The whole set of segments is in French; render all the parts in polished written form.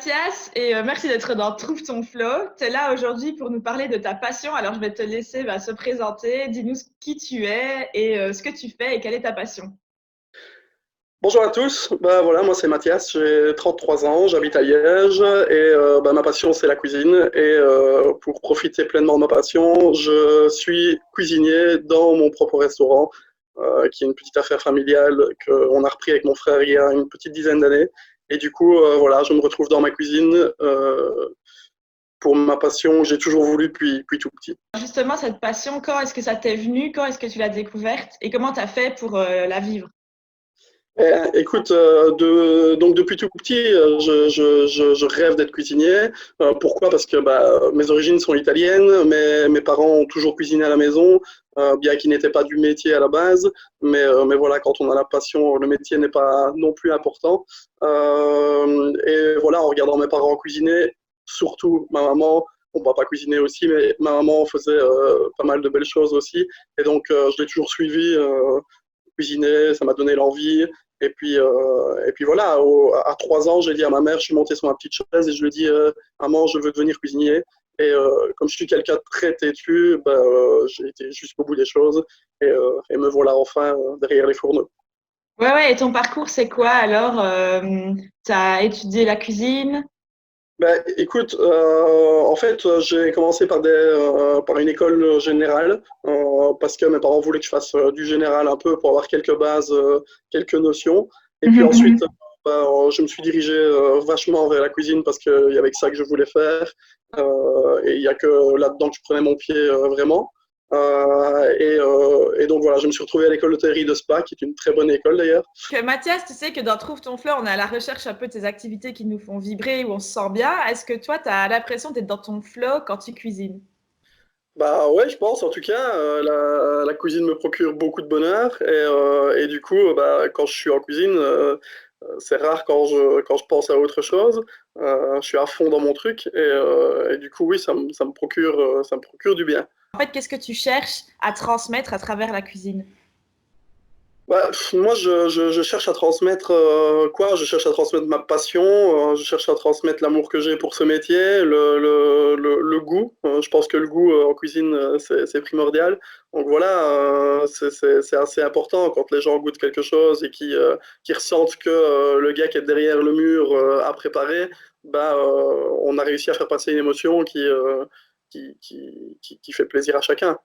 Mathias et merci d'être dans Trouve ton flow. Tu es là aujourd'hui pour nous parler de ta passion. Alors, je vais te laisser se présenter. Dis-nous qui tu es et ce que tu fais et quelle est ta passion. Bonjour à tous, voilà, moi c'est Mathias, j'ai 33 ans, j'habite à Liège et ma passion c'est la cuisine et pour profiter pleinement de ma passion, je suis cuisinier dans mon propre restaurant qui est une petite affaire familiale qu'on a repris avec mon frère il y a une petite dizaine d'années et du coup voilà, je me retrouve dans ma cuisine pour ma passion que j'ai toujours voulu depuis tout petit. Justement, cette passion, quand est-ce que ça t'est venu? Quand est-ce que tu l'as découverte? Et comment tu as fait pour la vivre? Écoute, donc depuis tout petit, je rêve d'être cuisinier. Pourquoi? Parce que mes origines sont italiennes, mais mes parents ont toujours cuisiné à la maison, bien qu'ils n'étaient pas du métier à la base. Mais voilà, quand on a la passion, le métier n'est pas non plus important. Et voilà, en regardant mes parents cuisiner, surtout ma maman, on va pas cuisiner aussi, mais ma maman faisait pas mal de belles choses aussi. Et donc, je l'ai toujours suivi. Cuisiner, ça m'a donné l'envie. Et puis voilà, à 3 ans, j'ai dit à ma mère, je suis monté sur ma petite chaise et je lui ai dit, maman, je veux devenir cuisinier. Et comme je suis quelqu'un de très têtu, j'ai été jusqu'au bout des choses et me voilà enfin derrière les fourneaux. Ouais, ouais. Et ton parcours, c'est quoi alors? Tu as étudié la cuisine? Écoute, en fait, j'ai commencé par une école générale parce que mes parents voulaient que je fasse du général un peu pour avoir quelques bases, quelques notions. Et puis ensuite, je me suis dirigé vachement vers la cuisine parce qu'il y avait que ça que je voulais faire. Et il n'y a que là-dedans que je prenais mon pied vraiment. Et donc voilà, je me suis retrouvé à l'école d'hôtellerie de Spa, qui est une très bonne école d'ailleurs. Mathias, tu sais que dans Trouve ton flow, on est à la recherche un peu de ces activités qui nous font vibrer, où on se sent bien. Est-ce que toi, tu as l'impression d'être dans ton flow quand tu cuisines? Bah ouais, je pense en tout cas, la cuisine me procure beaucoup de bonheur et du coup, quand je suis en cuisine, c'est rare quand je pense à autre chose. Je suis à fond dans mon truc et du coup, oui, ça me procure du bien. En fait, qu'est-ce que tu cherches à transmettre à travers la cuisine? Moi, je cherche à transmettre quoi? Je cherche à transmettre ma passion, je cherche à transmettre l'amour que j'ai pour ce métier, le goût. Je pense que le goût en cuisine, c'est primordial. Donc voilà, c'est assez important quand les gens goûtent quelque chose et qui ressentent que le gars qui est derrière le mur a préparé, on a réussi à faire passer une émotion qui fait plaisir à chacun.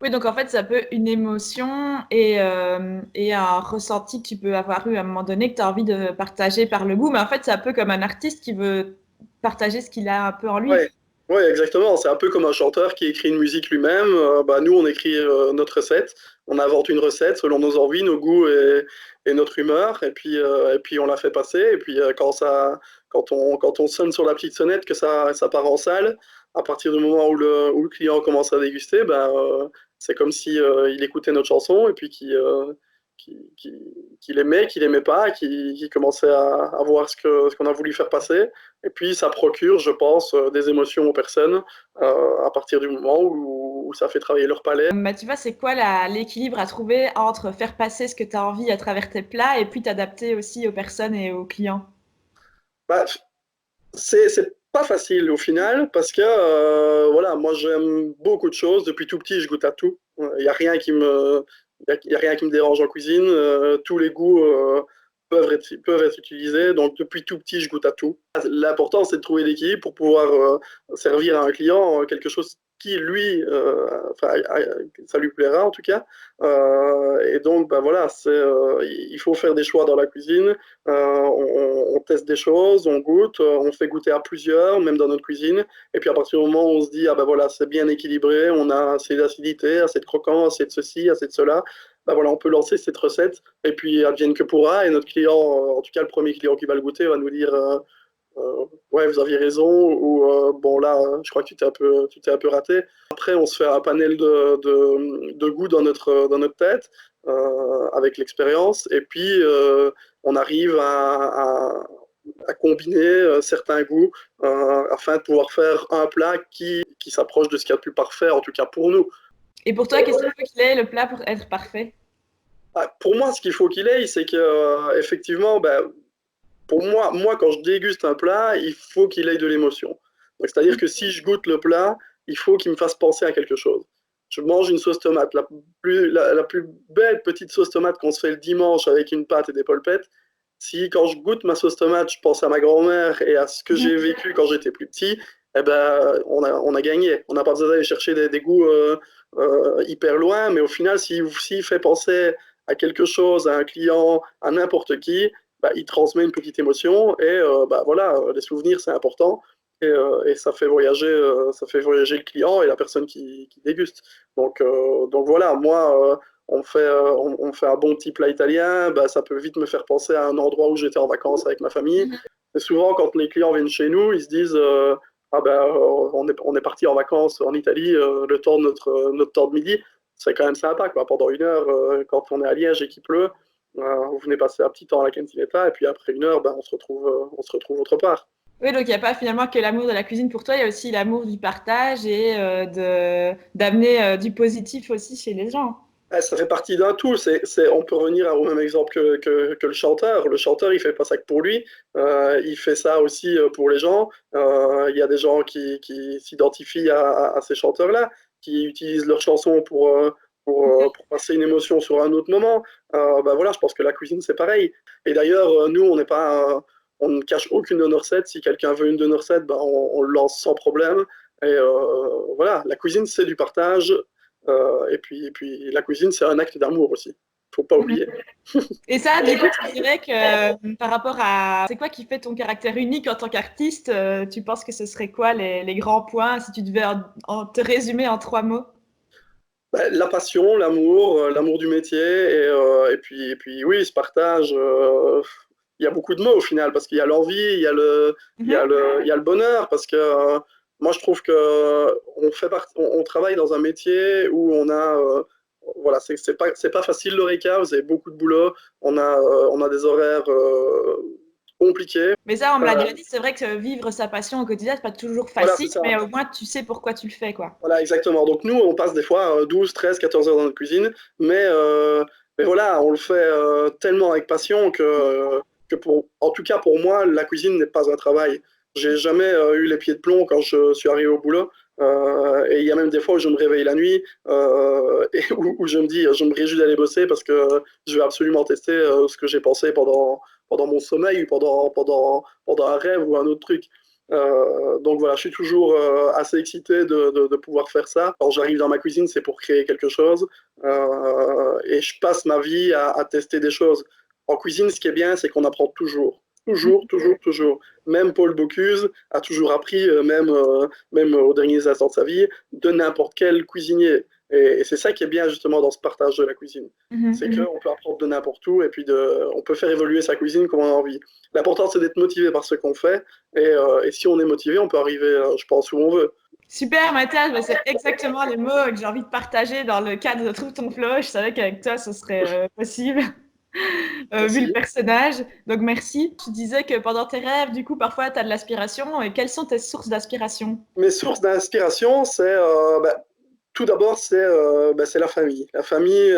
Oui, donc en fait, ça peut une émotion et un ressenti que tu peux avoir eu à un moment donné que tu as envie de partager par le goût. Mais en fait, c'est un peu comme un artiste qui veut partager ce qu'il a un peu en lui. Ouais, ouais, exactement. C'est un peu comme un chanteur qui écrit une musique lui-même. Nous, on écrit notre recette. On invente une recette selon nos envies, nos goûts et notre humeur. Et puis on la fait passer. Et puis quand on sonne sur la petite sonnette, que ça part en salle, à partir du moment où le client commence à déguster, c'est comme si il écoutait notre chanson et puis qu'il aimait pas, qu'il commençait à voir ce qu'on a voulu faire passer. Et puis, ça procure, je pense, des émotions aux personnes à partir du moment où ça fait travailler leur palais. Tu vois, c'est quoi l'équilibre à trouver entre faire passer ce que tu as envie à travers tes plats et puis t'adapter aussi aux personnes et aux clients? Bah, c'est pas facile au final parce que voilà, moi j'aime beaucoup de choses. Depuis tout petit, je goûte à tout. Il n'y a rien y a rien qui me dérange en cuisine. Tous les goûts peuvent être utilisés. Donc depuis tout petit, je goûte à tout. L'important, c'est de trouver l'équilibre pour pouvoir servir à un client quelque chose qui, lui, enfin, ça lui plaira en tout cas. Et donc, voilà, il faut faire des choix dans la cuisine. On teste des choses, on goûte, on fait goûter à plusieurs, même dans notre cuisine. Et puis à partir du moment où on se dit, ah ben voilà, c'est bien équilibré, on a assez d'acidité, assez de croquant, assez de ceci, assez de cela, voilà, on peut lancer cette recette. Et puis advienne que pourra. Et notre client, en tout cas le premier client qui va le goûter, va nous dire, ouais, vous aviez raison, ou bon là, je crois que tu t'es un peu raté. Après, on se fait un panel de goûts dans notre tête, avec l'expérience, et puis on arrive à combiner certains goûts afin de pouvoir faire un plat qui s'approche de ce qu'il y a de plus parfait, en tout cas pour nous. Et pour toi, qu'est-ce qu'il faut qu'il ait le plat pour être parfait? Pour moi, ce qu'il faut qu'il ait, c'est que effectivement, pour moi, quand je déguste un plat, il faut qu'il ait de l'émotion. Donc, c'est-à-dire que si je goûte le plat, il faut qu'il me fasse penser à quelque chose. Je mange une sauce tomate, la plus belle petite sauce tomate qu'on se fait le dimanche avec une pâte et des polpettes. Si quand je goûte ma sauce tomate, je pense à ma grand-mère et à ce que j'ai vécu quand j'étais plus petit, eh ben, on a gagné. On n'a pas besoin d'aller chercher des goûts hyper loin, mais au final, s'il fait penser à quelque chose, à un client, à n'importe qui, bah, il transmet une petite émotion et bah, voilà, les souvenirs, c'est important. Et ça fait voyager le client et la personne qui déguste. Donc voilà, moi, on fait un bon petit plat italien, bah, ça peut vite me faire penser à un endroit où j'étais en vacances avec ma famille. Et souvent, quand les clients viennent chez nous, ils se disent ah ben, on est parti en vacances en Italie le temps de notre temps de midi. C'est quand même sympa, quoi. Pendant une heure, quand on est à Liège et qu'il pleut, vous venez passer un petit temps à la cantinetta et puis après une heure, ben, on se retrouve autre part. Oui, donc il n'y a pas finalement que l'amour de la cuisine pour toi, il y a aussi l'amour du partage et d'amener du positif aussi chez les gens. Ça fait partie d'un tout. On peut revenir au même exemple que le chanteur. Le chanteur, il fait pas ça que pour lui. Il fait ça aussi pour les gens. Il y a des gens qui s'identifient à ces chanteurs-là, qui utilisent leurs chansons pour passer une émotion sur un autre moment. Ben voilà, je pense que la cuisine, c'est pareil. Et d'ailleurs, nous, on ne cache aucune de nos recettes. Si quelqu'un veut une de nos recettes, ben, on le lance sans problème. Et voilà, la cuisine, c'est du partage. Et puis la cuisine, c'est un acte d'amour aussi. Faut pas oublier. Et ça, du coup, tu dirais que par rapport à... C'est quoi qui fait ton caractère unique en tant qu'artiste? Tu penses que ce serait quoi les grands points si tu devais te résumer en 3 mots? Ben, la passion, l'amour, l'amour du métier, et puis oui, ce partage. Il y a beaucoup de mots au final, parce qu'il y a l'envie, il y a le bonheur, parce que moi je trouve que on travaille dans un métier où voilà, c'est pas facile l'Oreca, vous avez beaucoup de boulot, on a des horaires compliqués. Mais ça, on me l'a Euh, déjà dit, c'est vrai que vivre sa passion au quotidien, c'est pas toujours voilà, c'est facile, ça. mais au moins tu sais pourquoi tu le fais, quoi. Voilà, exactement. Donc nous, on passe des fois 12, 13, 14 heures dans notre cuisine, mais voilà, on le fait tellement avec passion en tout cas pour moi, la cuisine n'est pas un travail. J'ai jamais eu les pieds de plomb quand je suis arrivé au boulot. Et il y a même des fois où je me réveille la nuit et où je me dis, je me réjouis d'aller bosser parce que je vais absolument tester ce que j'ai pensé pendant mon sommeil ou pendant un rêve ou un autre truc. Donc voilà, je suis toujours assez excité de pouvoir faire ça. Quand j'arrive dans ma cuisine, c'est pour créer quelque chose et je passe ma vie à tester des choses. En cuisine, ce qui est bien, c'est qu'on apprend toujours. Toujours, toujours, toujours. Même Paul Bocuse a toujours appris, même aux derniers instants de sa vie, de n'importe quel cuisinier. Et c'est ça qui est bien justement dans ce partage de la cuisine. C'est qu'on peut apprendre de n'importe où et puis on peut faire évoluer sa cuisine comme on a envie. L'important, c'est d'être motivé par ce qu'on fait et si on est motivé, on peut arriver, je pense, où on veut. Super, Mathias, bah, c'est exactement les mots que j'ai envie de partager dans le cadre de Trouve ton flow. Je savais qu'avec toi, ce serait possible, vu le Merci. personnage. Donc, merci. Tu disais que pendant tes rêves, du coup, parfois, tu as de l'aspiration. Et quelles sont tes sources d'aspiration? Mes sources d'inspiration, tout d'abord, c'est la famille. La famille,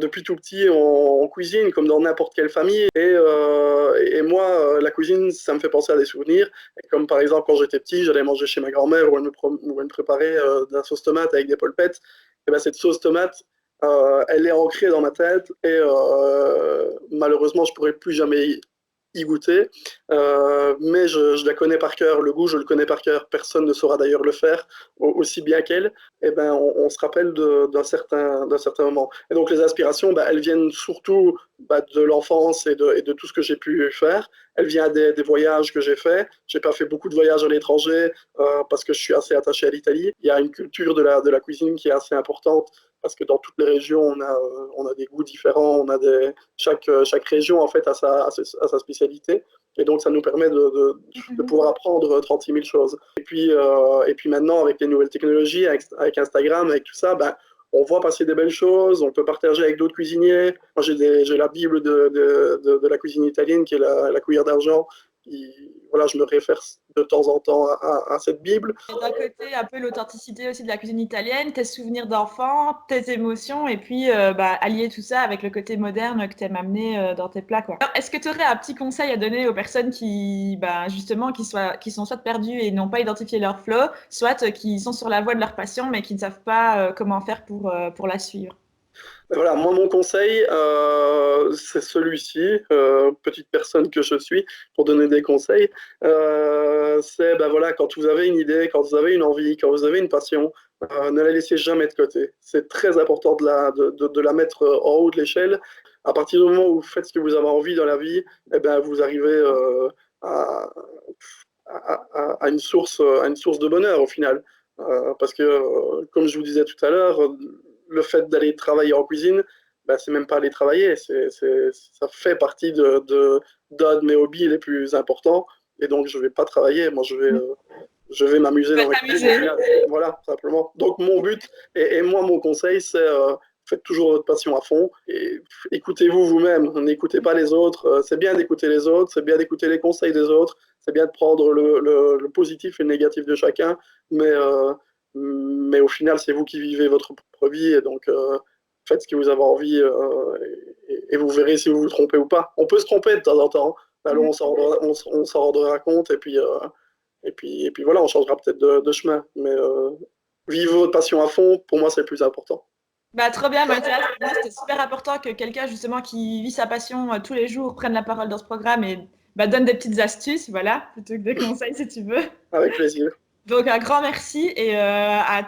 depuis tout petit, on cuisine comme dans n'importe quelle famille. Et moi, la cuisine, ça me fait penser à des souvenirs. Et comme par exemple, quand j'étais petit, j'allais manger chez ma grand-mère où elle me préparait de la sauce tomate avec des polpettes. Et ben, cette sauce tomate, elle est ancrée dans ma tête. Et malheureusement, je pourrais plus jamais y goûter. Mais je la connais par cœur, le goût, je le connais par cœur. Personne ne saura d'ailleurs le faire aussi bien qu'elle. Et ben, on se rappelle d'un certain moment. Et donc les aspirations, ben, elles viennent surtout de l'enfance et de tout ce que j'ai pu faire. Elles viennent des voyages que j'ai faits. J'ai pas fait beaucoup de voyages à l'étranger parce que je suis assez attaché à l'Italie. Il y a une culture de la cuisine qui est assez importante parce que dans toutes les régions, on a des goûts différents, chaque région en fait a sa spécialité. Et donc, ça nous permet de pouvoir apprendre 36 000 choses. Et puis maintenant, avec les nouvelles technologies, avec Instagram, avec tout ça, ben, on voit passer des belles choses, on peut partager avec d'autres cuisiniers. Moi, j'ai la Bible de la cuisine italienne, qui est la cuillère d'argent, voilà, je me réfère de temps en temps à cette Bible. Et d'un côté, un peu l'authenticité aussi de la cuisine italienne, tes souvenirs d'enfant, tes émotions, et puis allier tout ça avec le côté moderne que tu aimes amener dans tes plats, quoi. Alors, est-ce que tu aurais un petit conseil à donner aux personnes qui, justement, qui sont soit perdues et n'ont pas identifié leur flow, soit qui sont sur la voie de leur passion, mais qui ne savent pas comment faire pour la suivre? Voilà, moi, mon conseil, c'est celui-ci, petite personne que je suis, pour donner des conseils. C'est, ben voilà, quand vous avez une idée, quand vous avez une envie, quand vous avez une passion, ne la laissez jamais de côté. C'est très important de la mettre en haut de l'échelle. À partir du moment où vous faites ce que vous avez envie dans la vie, eh ben, vous arrivez à, à une source de bonheur au final. Parce que, comme je vous disais tout à l'heure, le fait d'aller travailler en cuisine, ben, c'est même pas aller travailler, ça fait partie d'un de mes hobbies les plus importants. Et donc, je vais pas travailler, moi, je vais m'amuser Tu vas dans la cuisine. t'amuser. Voilà, simplement. Donc, mon but, et moi, mon conseil, c'est faites toujours votre passion à fond et écoutez-vous vous-même. N'écoutez pas les autres. C'est bien d'écouter les autres, c'est bien d'écouter les conseils des autres, c'est bien de prendre le positif et le négatif de chacun, mais au final, c'est vous qui vivez votre propre vie et donc faites ce que vous avez envie et vous verrez si vous vous trompez ou pas. On peut se tromper de temps en temps. Alors, on s'en rendra compte et puis voilà, on changera peut-être de chemin. Mais vivre votre passion à fond, pour moi, c'est le plus important. Bah, trop bien, Mathias. Pour moi, c'était super important que quelqu'un, justement, qui vit sa passion tous les jours, prenne la parole dans ce programme et donne des petites astuces, voilà, plutôt que des conseils, si tu veux. Avec plaisir. Donc, un grand merci et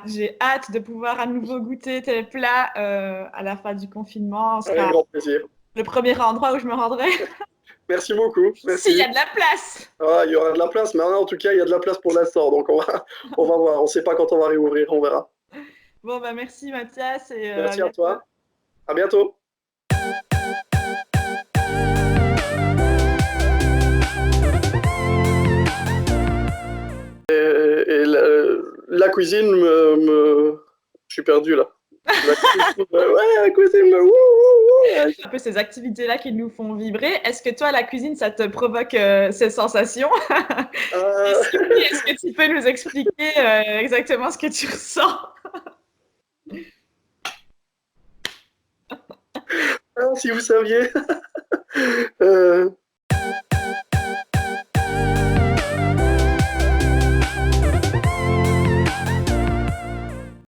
j'ai hâte de pouvoir à nouveau goûter tes plats à la fin du confinement. Ce Avec sera grand plaisir. le premier endroit où je me rendrai. Merci beaucoup. S'il y Merci. a de la place. Ah, il y aura de la place, mais en tout cas, il y a de la place pour l'instant. Donc, on va voir. On ne sait pas quand on va réouvrir. On verra. Bon, bah, merci, Mathias, et à Merci à bientôt. toi. À bientôt. Et la cuisine je suis perdu là. La cuisine, ouais, la cuisine, Un peu ces activités-là qui nous font vibrer. Est-ce que toi, la cuisine, ça te provoque ces sensations? Et euh, si oui, est-ce que tu peux nous expliquer exactement ce que tu ressens? si vous saviez. Euh,